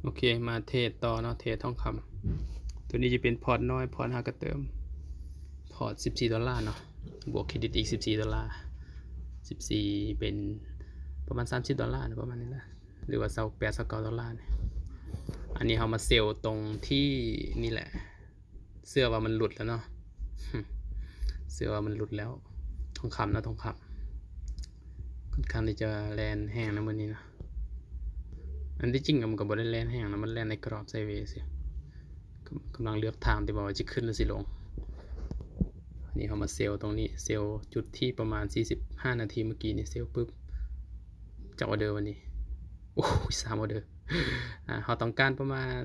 โอเคมาเทรดต่อเนาะเทรดทองคำตัวนี้จะเป็นพอร์ตน้อยพอร์ต5กระเติมพอร์ต$14เนาะบวกเครดิตอีก$14 14เป็นประมาณ$30นะประมาณนี้แหละหรือว่า$28-$29เนี่ยอันนี้เรามาเซลล์ตรงที่นี่แหละเสื้อว่ามันหลุดแล้วเนาะเสื้อว่ามันหลุดแล้วทองคำนะทองคำค่อนข้างที่จะแลนแห้งนะวันนี้นะอันที่จริงมันก็บ่ได้แลนแห้งนะมันแลนในกรอบไซเวย์สิกำลังเลือกทางที่ว่าจะขึ้นหรือสิลงนี่เขามาเซลล์ตรงนี้เซลล์จุดที่ประมาณ45นาทีเมื่อกี้นี่เซลล์ปุ๊บจากออเดอร์วันนี้โอ้ย3ออเดอร์เขาต้องการประมาณ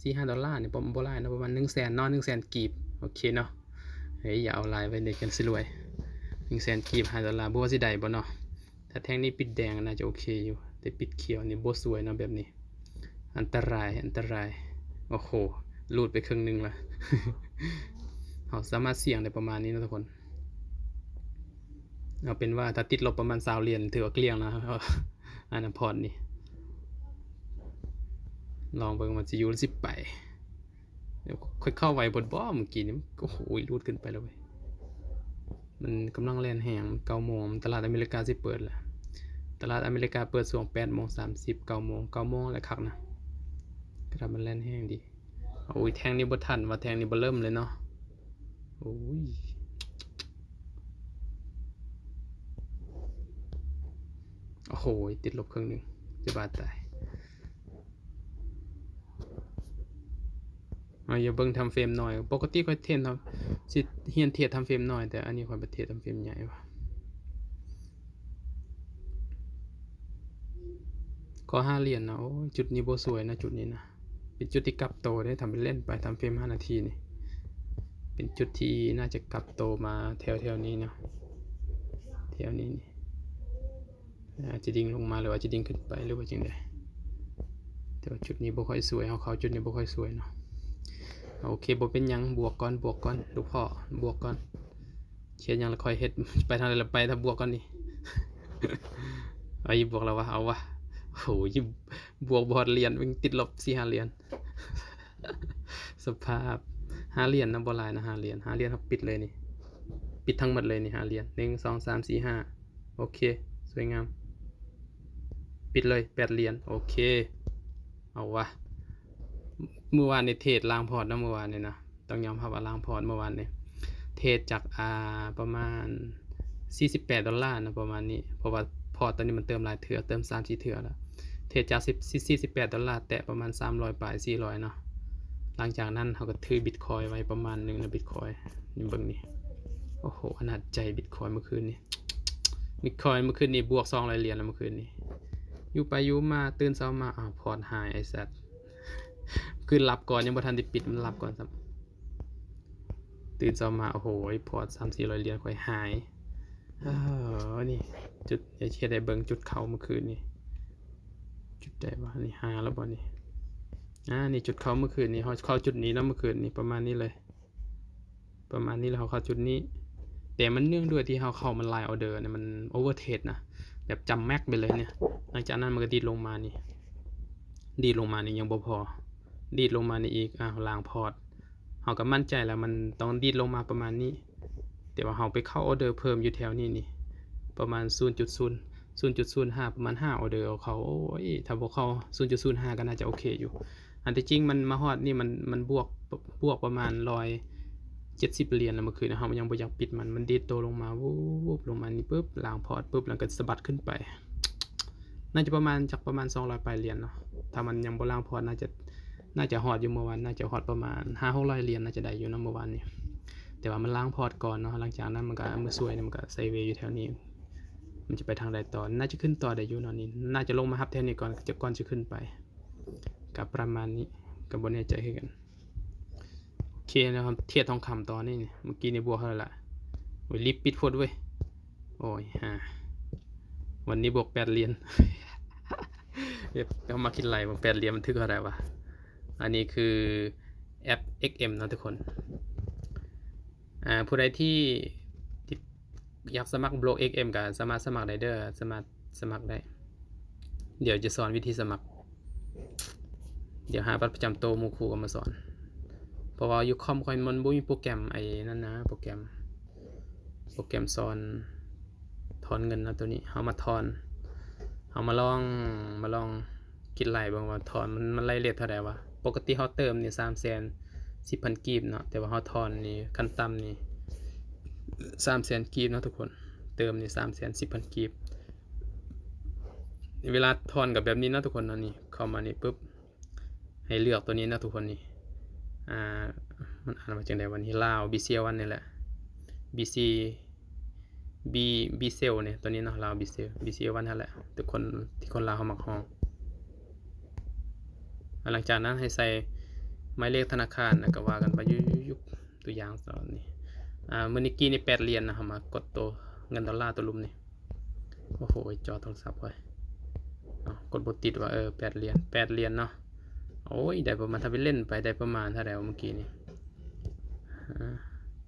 $4-5เนี่ยบ่หลายนะประมาณ100,000เนาะ100,000กีบโอเคเนาะเฮ้ยอย่าเอาลายไว้ในกันสิรวย100,000กีบ$5บ่ว่าสิได้บ่เนาะถ้าแท่งนี้ปิดแดงน่าจะโอเคอยู่แต่ปิดเขียวนี่บ่สวยเนาะแบบนี้อันตรายโอ้โหรูดไปครึ่งนึงละเราสามารถเสี่ยงได้ประมาณนี้นะทุกคนเอาเป็นว่าถ้าติดลบประมาณ20เหรียญถือว่าเกลี้ยงนะอันนั้นพอร์ตนี่ลองเบิ่งมันจะอยู่สิไปเดี๋ยวค่อยเข้าไว้บนบ่เมื่อกี้นี่โอ้โหรูดขึ้นไปแล้วเว้ยมันกำลังแล่นแห้ง9 โมงตลาดอเมริกาสิเปิดแล้วตลาดอเมริกาเปิดช่วง8:30 9 โมงแล้วคักนะกระดับมันแล่นแห้งดีโอ้ยแทงนี่บ่ทันว่าแทงนี่บ่เริ่มเลยเนาะโอ้ยโอ้โหติดลบครึ่งนึงจะบาดตายอย่าเบิ่งทำเฟรมน้อยปกติค่อยเทรนทำสิเฮียนเทรดทำเฟรมน้อยแต่อันนี้ค่อยไปเทรดทำเฟรมใหญ่ว่ะขอ5เหรียญนะโอ้ยจุดนี้บ่สวยนะจุดนี้นะเป็นจุดที่กลับโตได้ทำเป็นเล่นไปทำเฟรม5นาทีนี่เป็นจุดที่น่าจะกลับโตมาแถวๆนี้เนาะแถวนี้นี่อาจจะดิ่งลงมาหรือว่าจะดิ่งขึ้นไปหรือว่าจังได๋แต่ว่าจุดนี้บ่ค่อยสวยเขาจุดนี้บ่ค่อยสวยเนาะโอเคบ่เป็นหยังบวกก่อนลูกพ่อบวกก่อนเขียนหยังแล้วค่อยเฮ็ดไปทางใดล่ะไปถ้าบวกก่อนนี่เอาอีบวกแล้ววะเอาวะโหยบวกบอดเหรียญวิ่งติดลบ4-5เหรียญสภาพ5เหรียญนะบ่หลายนะ5เหรียญครับปิดเลยนี่ปิดทั้งหมดเลยนี่5เหรียญ1 2 3 4 5โอเคสวยงามปิดเลย8เหรียญโอเคเอาวะเมื่อวานในเทรดล้างพอร์ตนะเมื่อวานนี่นะต้องยอมรับว่าล้างพอร์ตเมื่อวานนี่เทรดจากประมาณ$48นะประมาณนี้เพราะว่าพอร์ตตอนนี้มันเติมหลายเถื่อเติม3-4เถื่อแล้วเทรดจาก$48แตะประมาณ300ปลาย400เนาะหลังจากนั้นเขาก็ถือบิตคอยไว้ประมาณนึงนะบิตคอยนี่เบิ่งนี่โอ้โหอนาจใจบิตคอยเมื่อคืนนี้บิตคอยเมื่อคืนนี้บวก200เหรียญแล้วเมื่อคืนนี้อยู่ไปอยู่มาตื่นเช้ามาพอร์ตหายไอ้สัตว์คือหลับก่อนยังบ่ทันได้ปิดมันหลับก่อนครับตื่นเช้ามาโอ้โหพอร์ต300-400เหรียญค่อยหายนี่จุดอย่าเชื่อได้เบิ่งจุดเขาเมื่อคืนนี้จุดใดวะนี่หาแล้วบ่นี่นี่จุดเขาเมื่อคืนนี้เขาเข้าจุดนี้แล้วเมื่อคืนนี้ประมาณนี้เลยประมาณนี้แล้วเขาเข้าจุดนี้แต่มันเนื่องด้วยที่เขาเข้ามันไลน์ออเดอร์เนี่ยมันโอเวอร์เทรดนะแบบจำแม็กไปเลยเนี่ยหลังจากนั้นมันก็ดีดลงมานี่ยังบ่พอดีดลงมานี่อีกล้างพอร์ตเขาก็มั่นใจแล้วมันต้องดีดลงมาประมาณนี้แต่ว่าเขาไปเข้าออเดอร์เพิ่มอยู่แถวนี้นี่ประมาณ 0.05 ประมาณ5ออเดอร์เขาโอ้ยถ้าบ่เข้า 0.05 ก็น่าจะโอเคอยู่อันที่จริงมันมาฮอดนี่มันบวกประมาณ170เหรียญแล้วเมื่อคืนนะเฮายังบ่อยากปิดมันดีดตัวลงมาวูบลงมานี่ปึ๊บล้างพอร์ตปึ๊บแล้วก็สะบัดขึ้นไปน่าจะประมาณ200ปลายเหรียญเนาะถ้ามันยังบ่ล้างพอร์ตน่าจะฮอดอยู่เมื่อวานน่าจะฮอดประมาณ500-600เหรียญน่าจะได้อยู่นะเมื่อวานนี้แต่ว่ามันล้างพอร์ตก่อนเนาะหลังจากนั้นมันก็มือซวยมันก็ไซด์เวย์อยู่แถวนี้มันจะไปทางใดต่อน่าจะขึ้นต่อได้อยู่เนาะนี่น่าจะลงมาฮับแถวนี้ก่อนจะขึ้นไปกับประมาณนี้ก็บ่แน่ใจคือกันโอเคนะครับเทียบทองคำตอนนี้นี่เมื่อกี้นี่บวกเท่าไหร่ละโอ้ยรีบปิดพดเว้ยโอ้ยวันนี้บวก8เหรียญเอามาคิดไรบวก8เหรียญมันทึกอะไรวะอันนี้คือแอป XM นะทุกคนผู้ใดที่อยากสมัครบล็อก XM ก็สามารถสมัครได้เด้อสามารถสมัครได้เดี๋ยวจะสอนวิธีสมัคร ดี๋ยวหาบัตรประจำตัวหมู่ครูก็มาสอนเพราะว่าอยู่คอมค่อยมันบ่มีโปรแกรมไอ้นั่นนะโปรแกรมสอนถอนเงินนะตัวนี้เฮามาถอนเฮามาลองคิดไล่เบิ่งว่าถอนมันไล่เรทเท่าใดวะปกติเฮาเติมนี่310,000 กีบเนาะแต่ว่าเฮาถอนนี่ขั้นต่ำนี่300,000 กีบเนาะทุกคนเติมนี่310,000 กีบเวลาถอนกับแบบนี้นะทุกคนนะนี่เข้ามานี่ปุ๊บให้เลือกตัวนี้นะทุกคนนี่มันอ่านว่าจังได๋วันนี้ลาว BCL1 นี่แหละ BC B Cell เนี่ยตัวนี้เนาะลาว BCL1 นั่นแหละทุกคนที่คนลาวเฮามักฮ้องหลังจากนั้นให้ใส่หมายเลขธนาคารแล้วก็ว่ากันไปยุกตัวอย่างตอนนี้มื้อนี้กี้นี่8เหรียญนะเฮามากดตัวเงินดอลลาร์ตัวลุมนี่โอ้โหจอโทรศัพท์ไว้กดบ่ติดว่า8เหรียญเนาะโอ้ยได้ประมาณถ้าไปเล่นไปได้ประมาณเท่าใดเมื่อกี้นี่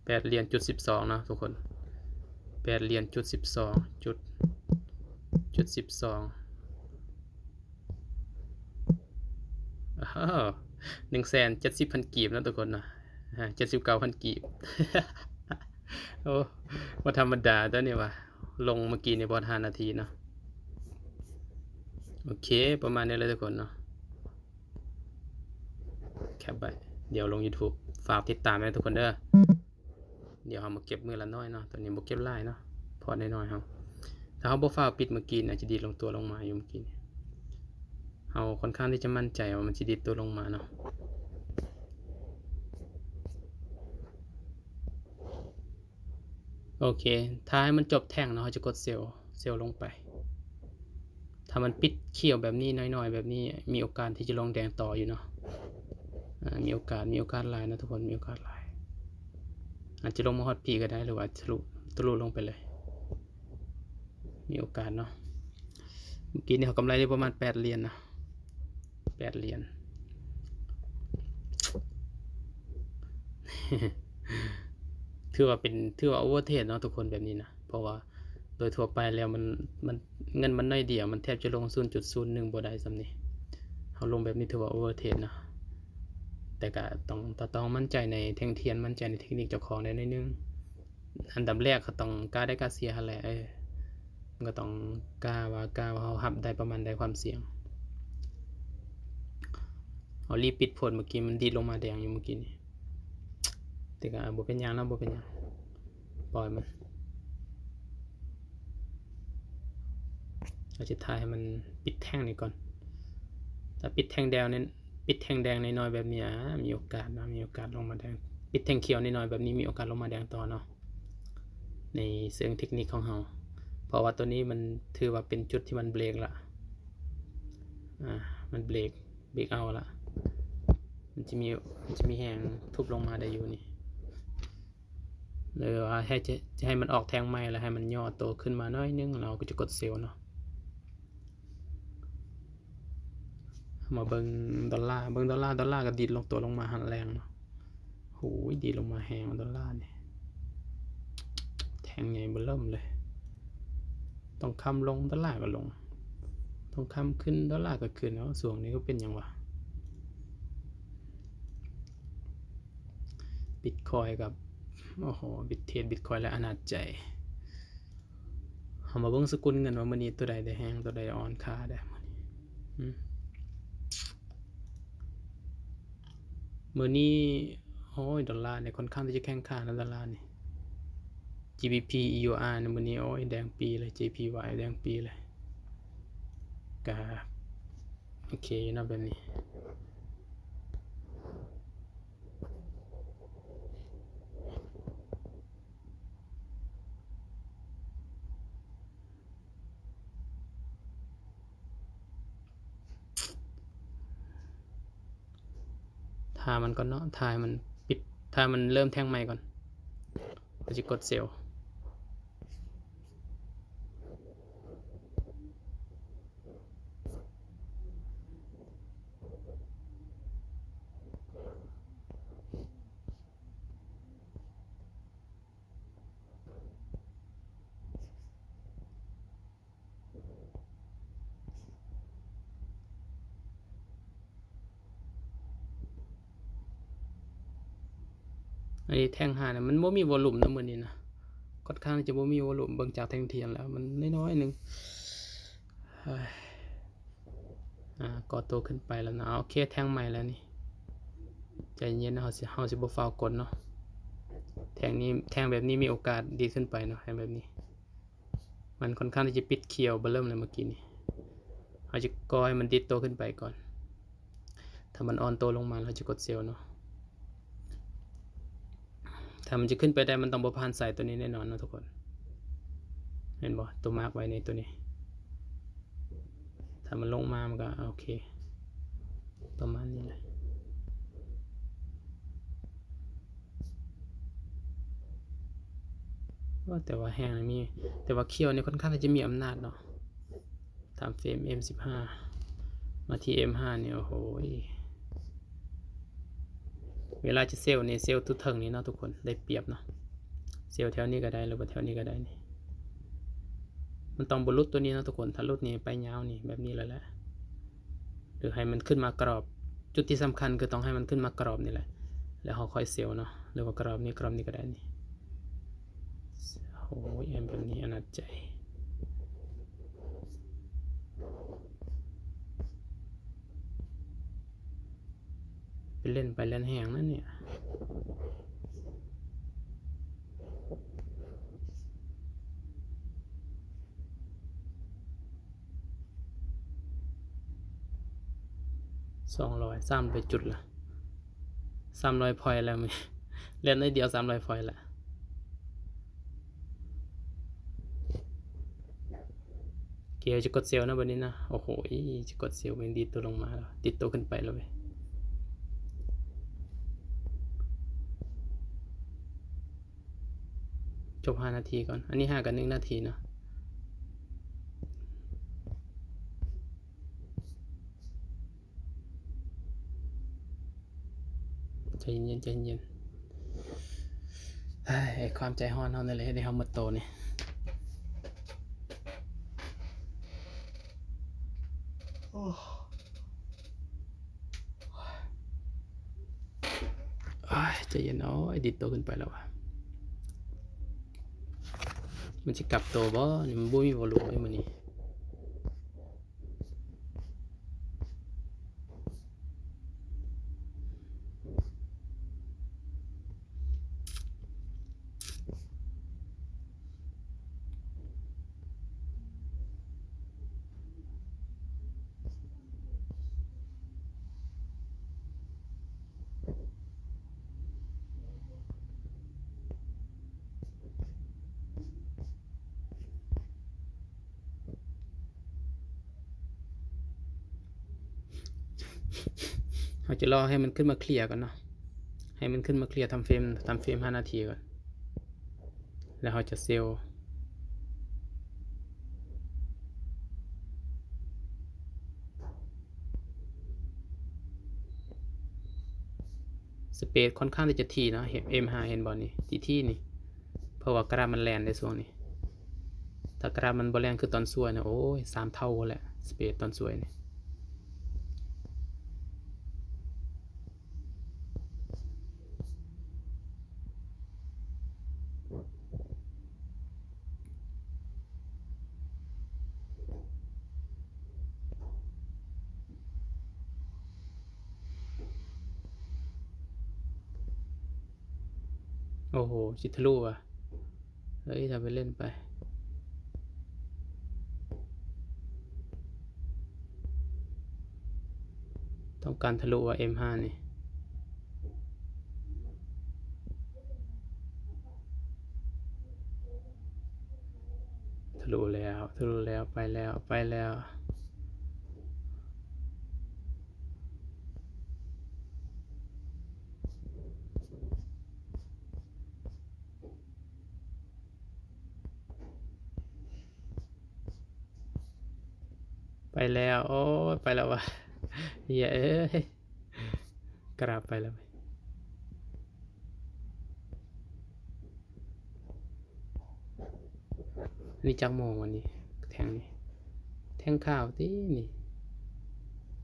8เหรียญจุด12เนาะทุกคน8เหรียญจุด12จุด12170,000 กีบนะทุกคนนะ79,000 กีบ โอ้บ่ธรรมดาตัวนี้ว่ะลงเมื่อกี้นี่บ่5นาทีเนาะโอเคประมาณนี้เลยทุกคนเนาะแคปไว้เดี๋ยวลง YouTube ฝากติดตามให้ทุกคนเด้อเดี๋ยวเฮามาเก็บมื้อละน้อยเนาะตอนนี้บ่เก็บหลายเนาะพอน้อยๆเฮาถ้าเฮาบ่ฟ้าวปิดเมื่อกี้น่าจะดีดลงตัวลงมาอยู่เมื่อกี้นี่เฮาค่อนข้างที่จะมั่นใจว่ามันสิดีดตัวลงมาเนาะโอเคถ้าให้มันจบแท่งเนาะเฮาจะกดเซลล์ลงไปถ้ามันปิดเขียวแบบนี้น้อยๆแบบนี้มีโอกาสที่จะลงแดงต่ออยู่เนาะมีโอกาสหลายนะทุกคนมีโอกาสหลายอาจจะลงมาฮอดพีก็ได้หรือว่าทะลุลงไปเลยมีโอกาสเนาะเมื่อกี้นี่เขากำไรได้ประมาณ8เหรียญนะ8เหรียญ ถือว่าโอเวอร์เทรดเนาะทุกคนแบบนี้นะเพราะว่าโดยทั่วไปแล้วมันเงินมันน้อยเดียวมันแทบจะลง 0.01 บ่ได้ซำนี้เฮาลงแบบนี้ถือว่าโอเวอร์เทรดนะแต่ก็ต้องมั่นใจในแท่งเทียนมั่นใจในเทคนิคเจ้าของได้หน่อยนึงอันดับแรกก็ต้องกล้าได้กล้าเสียหั่นแหละมันก็ต้องกล้าว่าเฮารับได้ประมาณใดความเสี่ยงเฮารีบปิดโพดเมื่อกี้มันดีดลงมาแดงอยู่เมื่อกี้นี่แต่ก็บ่เป็นหยังเนาะบ่เป็นหยังปล่อยมันเราจะถ่ายให้มันปิดแท่งนี่ก่อนถ้าปิดแท่งแดงน้อยๆแบบนี้มีโอกาสลงมาแดงปิดแท่งเขียวน้อยๆแบบนี้มีโอกาสลงมาแดงต่อเนาะในเชิงเทคนิคของเฮาเพราะว่าตัวนี้มันถือว่าเป็นจุดที่มันเบรกละมันเบรกเอาละมันจะมีแหงทุบลงมาได้อยู่นี่เลยว่าจะให้มันออกแทงใหม่แล้วให้มันย่อตัวขึ้นมาน้อยนึงเราก็จะกดเซลล์เนาะมาเบิ่งดอลลาร์ก็ดีดลงตัวลงมาหันแรงเนาะโหยดีดลงมาแหงดอลลาร์นี่แทงใหญ่เบิ่มเลยต้องคำลงดอลลาร์ก็ลงต้องคำขึ้นดอลลาร์ก็ขึ้นเนาะส่วงนี้ก็เป็นหยังวะบิตคอยกับโอ้โหบิตคอยและอนาจใจเฮามาเบิ่งสกุลเงินว่ามื้อนี้ตัวใดได้แฮงตัวใดอ่อนค่าได้มื้อนี้โอ้ยดอลลาร์เนี่ยค่อนข้างที่จะแข็งค่านะดอลลาร์นี่ GBP EUR เนี่ยมื้อนี้โอ้ยแดงปีเลย JPY แดงปีเลยก็โอเคเนาะแบบนี้ทามันก่อนเนาะทายมันปิดทายมันเริ่มแท่งใหม่ก่อนก็จะกดเซลล์ อันนี้แท่ง5เนี่ยมันบ่มีวอลลุ่มนะมื้อนี้นะค่อนข้างจะบ่มีวอลลุ่มเบิ่งจากแท่งเทียนแล้วมันน้อยๆนึงก่อตัวขึ้นไปแล้วนะโอเคแท่งใหม่แล้วนี่ใจเย็นนะเฮาสิบ่ฟ้าวกดเนาะแท่งแบบนี้มีโอกาสดีขึ้นไปเนาะแท่งแบบนี้มันค่อนข้างที่จะปิดเขียวเริ่มเลยเมื่อกี้นี้เราจะก่อให้มันดิดตัวขึ้นไปก่อนถ้ามันอ่อนตัวลงมาเราจะกดเซลล์เนาะถ้ามันจะขึ้นไปได้มันต้องบ่ผ่านสายตัวนี้แน่นอนนะทุกคนเห็นบ่ตัวมาร์กไว้ในตัวนี้ถ้ามันลงมามันก็โอเคประมาณนี้เลยแต่ว่าแห้งมีแต่ว่าเคี่ยวนี่ค่อนข้างจะมีอำนาจเนาะตามเฟรม M15 มาที่ M5 เนี่ยโอ้โหเวลาจะเซลล์นี่เซลล์ทุกเทิงนี้เนาะทุกคนได้เปรียบเนาะเซลล์แถวนี้ก็ได้หรือว่าแถวนี้ก็ได้นี่มันต้องบรรลุตัวนี้นะทุกคนถ้าลุดนี่ไปยาวนี่แบบนี้แล้วแหละหรือให้มันขึ้นมากรอบจุดที่สำคัญคือต้องให้มันขึ้นมากรอบนี่แหละแล้วเราค่อยเซลล์เนาะหรือว่ากรอบนี้ก็ได้นี่โอ้ยแบบนี้อนาจใจไปเล่นไปเล่นแห้งนั่นเนี่ย300จุดละ300พอยต์แล้วมั้ยเล่นได้เดียว300พอยต์ละเกียร์จะกดเซลล์นะวันนี้นะโอ้โหจะกดเซลล์มันดีตัวลงมาแล้วติดตัวขึ้นไปแล้วเว้ยจบ5นาทีก่อนอันนี้5กับ1นาทีเนาะใจเย็นความใจฮ้อนเฮานั่นแหละให้เฮามาโตนี่ใจเย็นดิดโตขึ้นไปแล้วว่ะมันจะกลับโตบ่นี่มันบ่มีวอลลุ่มไอ้มื้อนี้เราจะรอให้มันขึ้นมาเคลียร์ก่อนเนาะให้มันขึ้นมาเคลียร์ทำเฟรม5นาทีก่อนแล้วเราจะเซลล์สเปซค่อนข้างที่จะทีเนาะ M5 เห็นบ่นี่ที่นี่เพราะว่ากราฟมันแลนได้ช่วงนี้ถ้ากราฟมันบ่แลนคือตอนสวยนะโอ้ย3เท่าแหละสเปซตอนสวยนี่โอ้โหชิทะลุว่ะเฮ้ยทำไปเล่นไปต้องการทะลุว่า M5 นี่ทะลุแล้วไปแล้วโอ้ยไปแล้วว่ะเหี้ยเอ้ยกราฟไปแล้วนี่จักโมงวันนี้แทงนี่แทงข่าวตินี่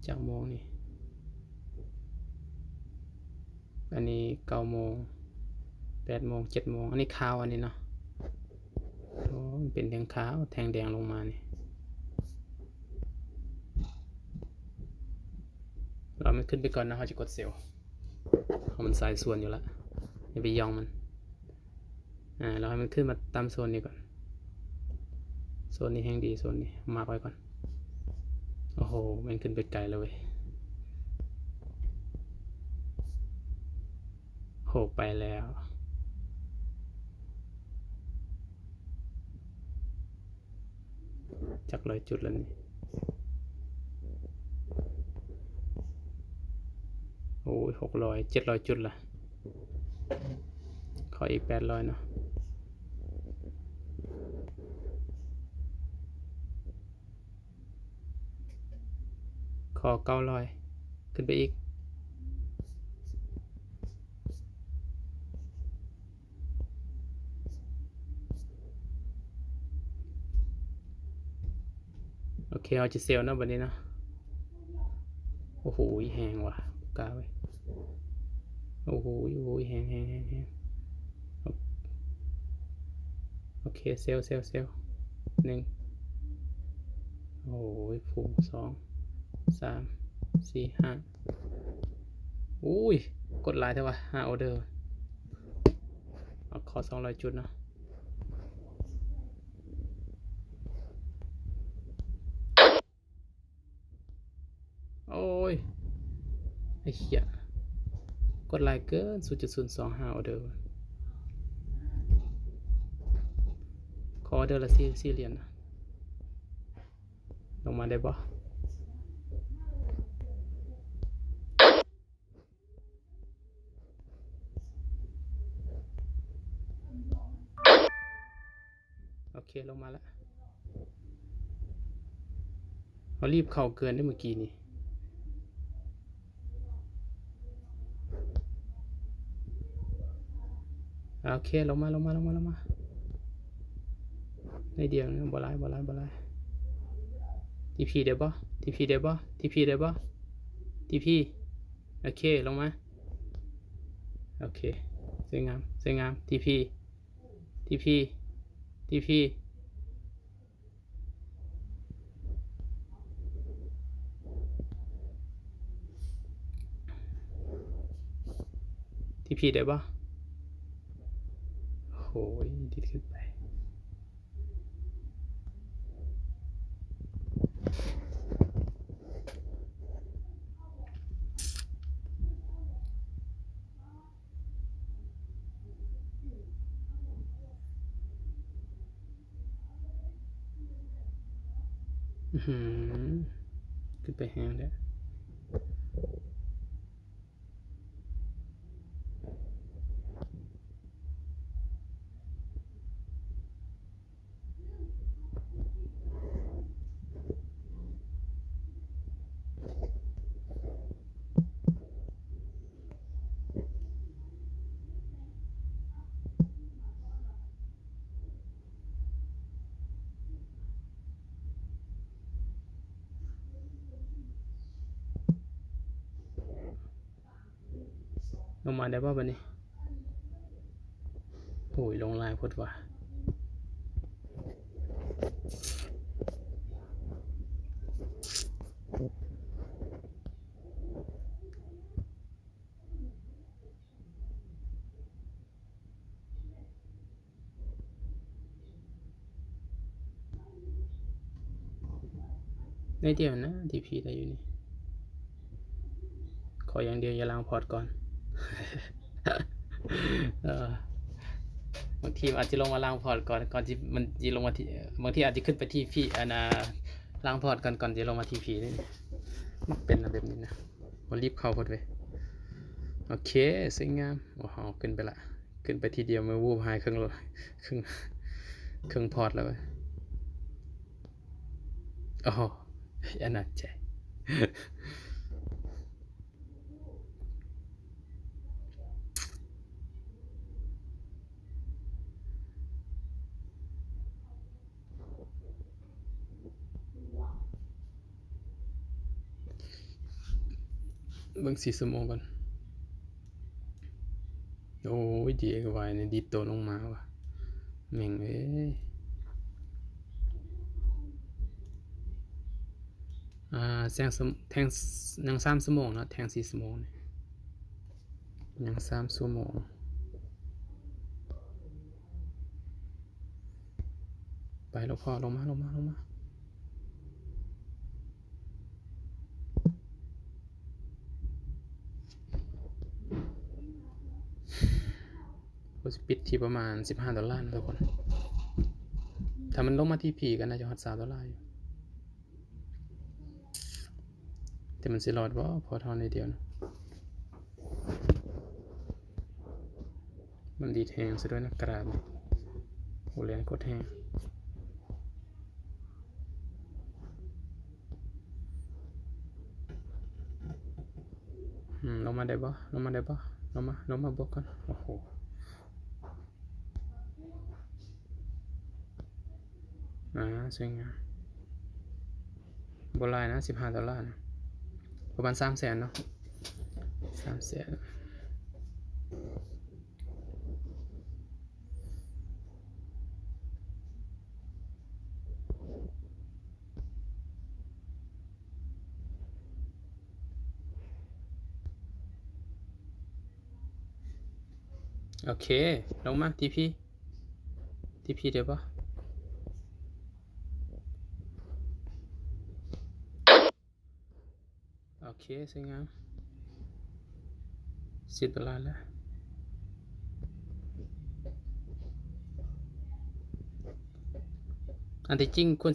จักโมงนี่อันนี้9โมง 8 โมง 7 โมงอันนี้ขาวอันนี้เนาะโอ้มันเป็นแทงขาวแทงแดงลงมานี่เรามันขึ้นไปก่อนนะเขาจะกดเซลล์เพราะมันสายส่วนอยู่แล้วอย่าไปยองมันเราให้มันขึ้นมาตามโซนนี้ก่อนโซนนี้แห้งดีโซนนี้มาร์กไว้ก่อนโอ้โหมันขึ้นไปไกลเลยเว้ยโหไปแล้วจาก100 จุดแล้วนี่โอ้ย600 700 จุดละขออีก800เนาะขอ900ขึ้นไปอีกโอเคเอาจะเซลล์นะวันนี้เนาะโอ้โหแหงว่ะกล้าไว้โอ้โหแหงโอเคเซลล์1โอ้ยพุ่ง2 3 4 5อุ้ยกดไลน์เท่าไหร่5 ออเดอร์เอาขอ200 จุดเนาะโอ้ยไอ้เหี้ยกดไลน์เกิน 0.025 ออเดอร์ขอออเดอร์ละ4 เหรียญนะลงมาได้ปะโอเคลงมาแล้วเขารีบเข้าเกินได้เมื่อกี้นี่โอเคลงมาในเดียวนะบ่ไล่ทีพีได้ปะทีพีได้ปะโอเคลงมาโอเคสวยงามทีพีได้ปะโหยดิดขึ้นไปขึ้นไปแห้งแล้วลงมาได้ป่ะบันนี้โอ้ยลงลายพดว่ะในเดียวนะทีพีได้อยู่นี่ขออย่างเดียวอย่าล้างพอร์ตก่อนบางทีอาจจะลงมาล้างพอร์ตก่อนที่มันจะลงมาที่บางทีอาจจะขึ้นไปที่พี่ล้างพอร์ตก่อนจะลงมาที่พีนี่มันเป็นแบบนี้นะมันรีบเข้าพอดเลยโอเคสวยงามโอ้โหขึ้นไปละขึ้นไปทีเดียวมาวูบหายครึ่งพอร์ตแล้วโอ้โหอันนั้นใจเบิ่ง4 ชั่วโมงก่อน โอ้ย DXY เนี่ยดีดตัวลงมาว่ะแม่งเอ้ยแทงยัง3 ชั่วโมงเนาะแทง4 ชั่วโมงยัง3 ชั่วโมงไปแล้วพ่อลงมาก็จะปิดที่ประมาณ$15นะทุกคนถ้ามันลงมาที่ผีกันน่าจะฮอต$3อยู่แต่มันสิรอดบ่พอเท่าในเดียวนะมันดีแทงซะด้วยนะกระดาษโหแรงกดแทงลงมาได้บ่ลงมาบวกกันโอ้โหสวยงามบ่หลายนะ$15นะประมาณ300,000เนาะ300,000โอเคลงมาทีพีเดี๋ยวปะโอเคสวยงาม$10แล้วอันที่จริงควร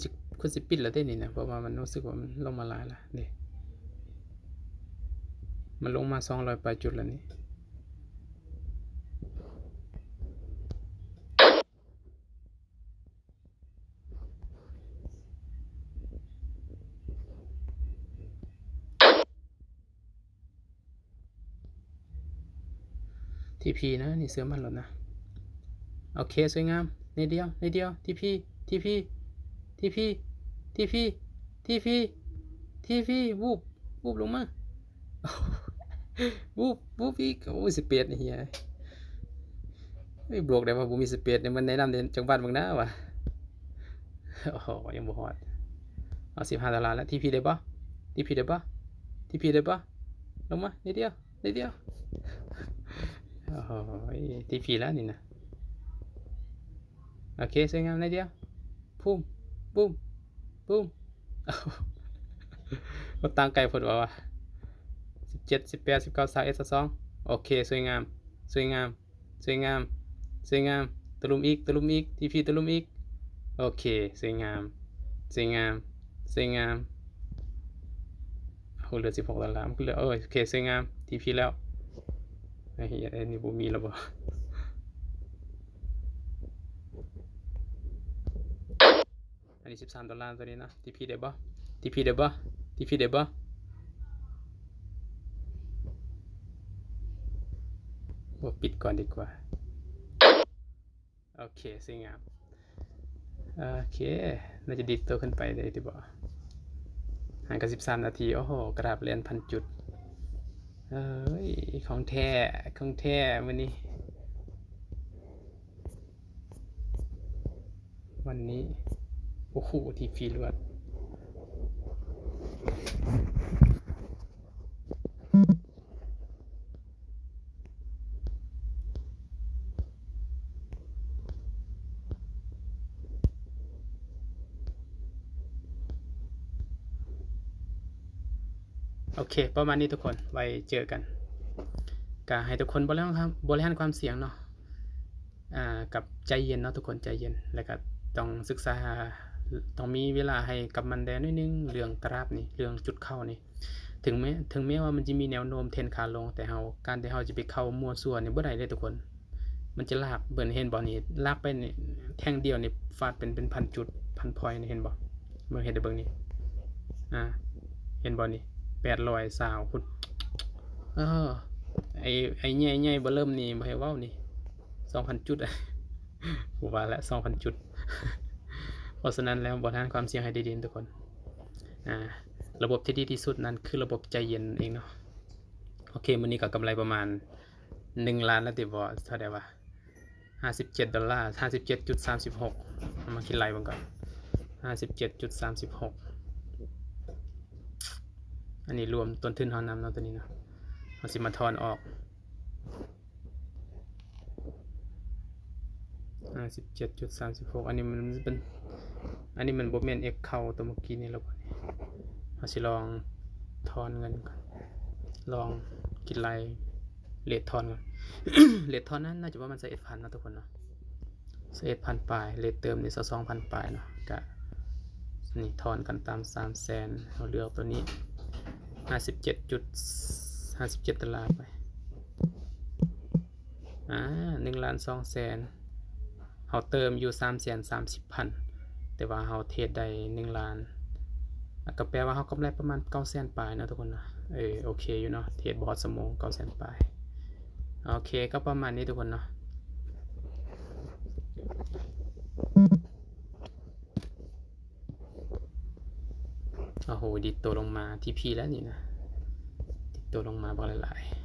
สิปิดแล้วได้นี่นะเพราะว่ามันรู้สึกว่ามันลงมาหลายละนี่มันลงมา200 ปลายจุดแล้วนี่ทีพีนะนี่เสื้อมันแล้วนะโอเคสวยงามในเดียวทีพีวูบลงมาวูบอีกโอ้ย11นี่เฮียไม่บวกได้ว่าบ่มี11เนี่ยมันแนะนำจังหวัดบางนาวะโอ้โหยังบ่ฮอดเอา$15แล้วทีพีได้บ่ลงมานิดเดียวโอ้โหทีพีแล้วนี่นะโอเคสวยงามนิดเดียวปุ้มก็ตั้งไกลพอดว่า17 18 19 21 22โอเคสวยงามตะลุมอีกทีพีตะลุมอีกโอเคสวยงามโหเหลือ$16มันก็เหลือโอเคสวยงามทีพีแล้วไอ้เหี้ยนี่บ่มีแล้วบ่อันนี้$13ตัวนี้นะทีพีได้บ่ว่าปิดก่อนดีกว่าโอเคสวยงามโอเคน่าจะดิดตัวขึ้นไปได้ดีบ่ห่างกัน13 นาทีโอ้โหกราบเรียน1,000 จุดของแท้วันนี้โอ้โหทีพีลวดโอเคประมาณนี้ทุกคนไว้เจอกันก็ให้ทุกคนบริหารความเสี่ยงเนาะกับใจเย็นเนาะทุกคนใจเย็นแล้วก็ต้องศึกษาต้องมีเวลาให้กับมันแดนิดนึงเรื่องกราฟนี่เรื่องจุดเข้านี่ถึงแม้ว่ามันจะมีแนวโน้มเทรนขาลงแต่การที่เราจะไปเข้ามั่วซั่วนี่บ่ได้เลยทุกคนมันจะลากเบิ่นเห็นบ่นี่ลากไปนี่แท่งเดียวนี่ฟาดเป็นพันจุดพันพอยต์นี่เห็นบ่เบิ่งเห็นได้เบิ่งนี่เห็นบ่นี่820พุทไอ้ใหญ่ๆบ่เริ่มนี่บ่ให้เว้านี่ 2,000 จุดผมว่าแล้ว 2,000 จุดเพราะฉะนั้นแล้วบริหารความเสี่ยงให้ดีๆทุกคนระบบที่ดีที่สุดนั้นคือระบบใจเย็นเองเนาะโอเควันนี้ก็กำไรประมาณ 1 ล้านแล้วติบ่เท่าใดวะ$57 57.36เอามาคิดไล่เบิ่งก่อน57.36อันนี้รวมต้นทุนเฮานำเนาะตัวนี้เนาะเฮาสิมาทอนออก57.36อันนี้มันเป็นอันนี้มันบ่แม่น X เข้าตัวเมื่อกี้นี่แล้วบ่นี่เฮาสิลองทอนเงินก่อนลองคิดไล่เรททอนก่อน เรททอนนั้นน่าจะประมาณ21,000เนาะทุกคนเนาะ21,000ปลายเรทเติมนี่22,000ปลายเนาะก็นี่ทอนกันตาม300,000เฮาเลือกตัวนี้$57.57ไป1,200,000เฮาเติมอยู่330,000แต่ว่าเฮาเทรดได้1ล้านก็แปลว่าเฮากำไรประมาณ900,000ปลายเนาะทุกคนนะโอเคอยู่เนาะเทรดบอทชั่วโมง900,000ปลายโอเคก็ประมาณนี้ทุกคนเนาะโอ้โหดิดตัวลงมาทีพีแล้วนี่นะดิดตัวลงมาบอกหลายๆ